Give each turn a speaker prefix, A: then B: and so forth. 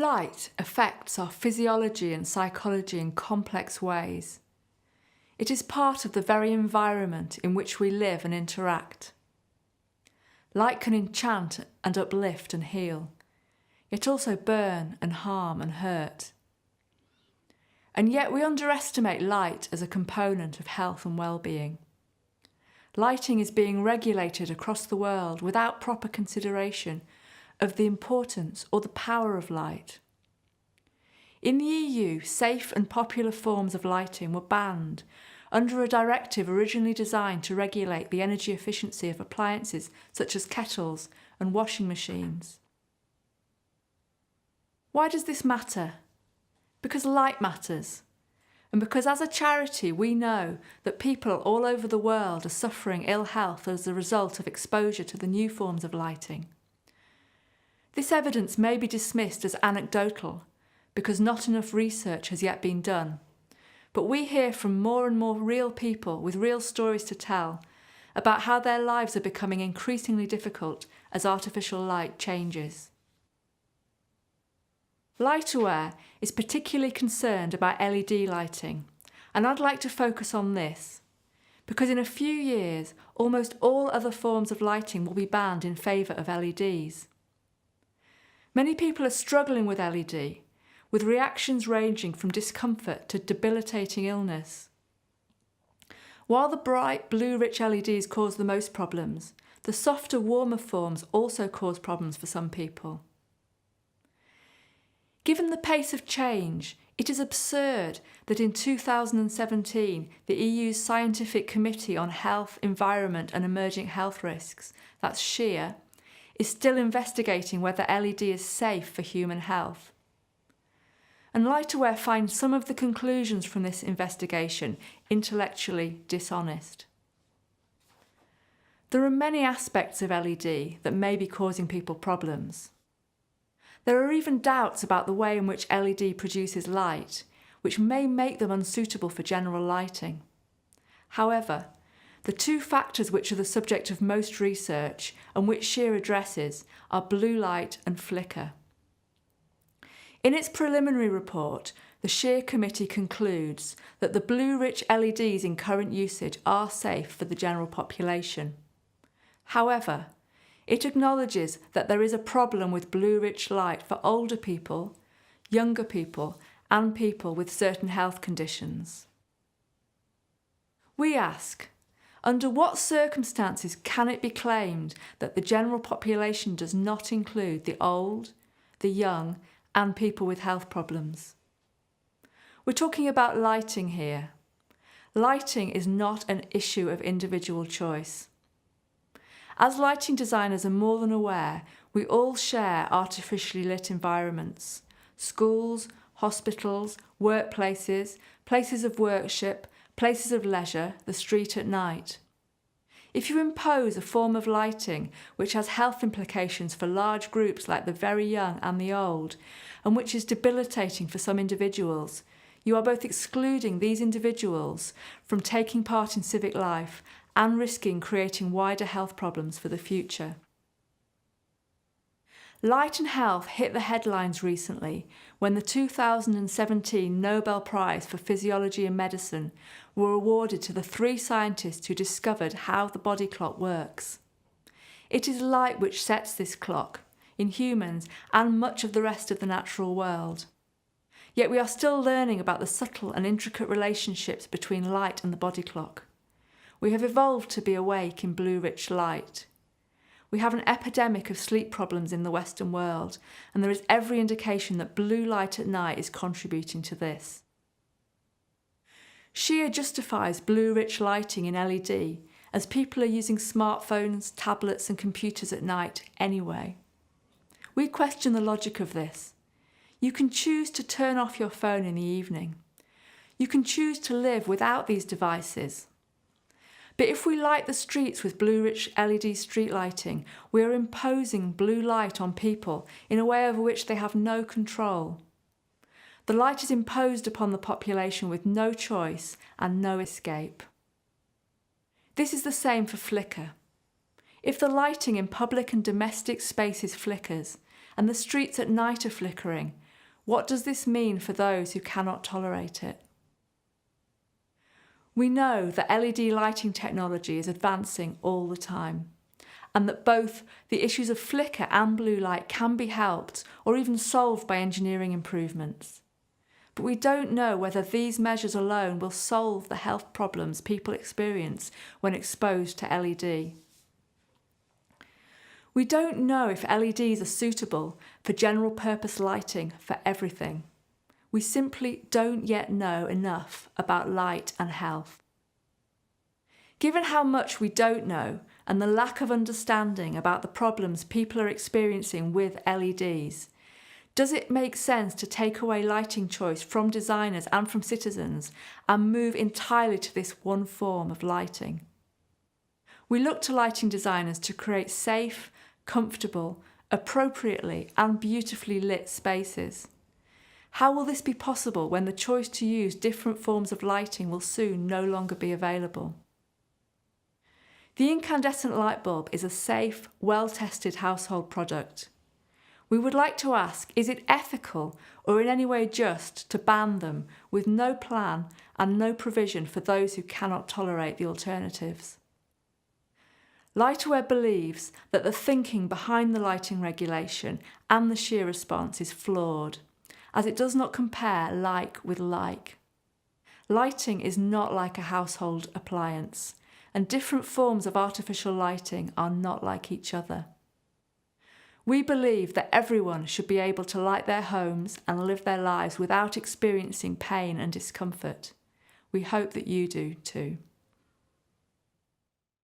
A: Light affects our physiology and psychology in complex ways. It is part of the very environment in which we live and interact. Light can enchant and uplift and heal, yet also burn and harm and hurt. And yet we underestimate light as a component of health and well-being. Lighting is being regulated across the world without proper consideration of the importance or the power of light. In the EU, safe and popular forms of lighting were banned under a directive originally designed to regulate the energy efficiency of appliances such as kettles and washing machines. Why does this matter? Because light matters, and because as a charity we know that people all over the world are suffering ill health as a result of exposure to the new forms of lighting. This evidence may be dismissed as anecdotal because not enough research has yet been done, but we hear from more and more real people with real stories to tell about how their lives are becoming increasingly difficult as artificial light changes. LightAware is particularly concerned about LED lighting, and I'd like to focus on this, because in a few years almost all other forms of lighting will be banned in favour of LEDs. Many people are struggling with LED, with reactions ranging from discomfort to debilitating illness. While the bright blue-rich LEDs cause the most problems, the softer, warmer forms also cause problems for some people. Given the pace of change, it is absurd that in 2017 the EU's Scientific Committee on Health, Environment and Emerging Health Risks, that's SHEER, is still investigating whether LED is safe for human health. And LightAware finds some of the conclusions from this investigation intellectually dishonest. There are many aspects of LED that may be causing people problems. There are even doubts about the way in which LED produces light, which may make them unsuitable for general lighting. However, the two factors which are the subject of most research and which SHEER addresses are blue light and flicker. In its preliminary report, the SHEER committee concludes that the blue-rich LEDs in current usage are safe for the general population. However, it acknowledges that there is a problem with blue-rich light for older people, younger people, and people with certain health conditions. We ask, under what circumstances can it be claimed that the general population does not include the old, the young, and people with health problems? We're talking about lighting here. Lighting is not an issue of individual choice. As lighting designers are more than aware, we all share artificially lit environments: schools, hospitals, workplaces, places of worship, places of leisure, the street at night. If you impose a form of lighting which has health implications for large groups like the very young and the old, and which is debilitating for some individuals, you are both excluding these individuals from taking part in civic life and risking creating wider health problems for the future. Light and health hit the headlines recently when the 2017 Nobel Prize for Physiology and Medicine were awarded to the 3 scientists who discovered how the body clock works. It is light which sets this clock, in humans and much of the rest of the natural world. Yet we are still learning about the subtle and intricate relationships between light and the body clock. We have evolved to be awake in blue-rich light. We have an epidemic of sleep problems in the Western world, and there is every indication that blue light at night is contributing to this. SHEER justifies blue-rich lighting in LED as people are using smartphones, tablets and computers at night anyway. We question the logic of this. You can choose to turn off your phone in the evening. You can choose to live without these devices. But if we light the streets with blue-rich LED street lighting, we are imposing blue light on people in a way over which they have no control. The light is imposed upon the population with no choice and no escape. This is the same for flicker. If the lighting in public and domestic spaces flickers, and the streets at night are flickering, What does this mean for those who cannot tolerate it? We know that LED lighting technology is advancing all the time, and that both the issues of flicker and blue light can be helped or even solved by engineering improvements. But we don't know whether these measures alone will solve the health problems people experience when exposed to LED. We don't know if LEDs are suitable for general purpose lighting for everything. We simply don't yet know enough about light and health. Given how much we don't know and the lack of understanding about the problems people are experiencing with LEDs, does it make sense to take away lighting choice from designers and from citizens and move entirely to this one form of lighting? We look to lighting designers to create safe, comfortable, appropriately and beautifully lit spaces. How will this be possible when the choice to use different forms of lighting will soon no longer be available? The incandescent light bulb is a safe, well-tested household product. We would like to ask, is it ethical or in any way just to ban them with no plan and no provision for those who cannot tolerate the alternatives? LightAware believes that the thinking behind the lighting regulation and the sheer response is flawed, as it does not compare like with like. Lighting is not like a household appliance, and different forms of artificial lighting are not like each other. We believe that everyone should be able to light their homes and live their lives without experiencing pain and discomfort. We hope that you do too.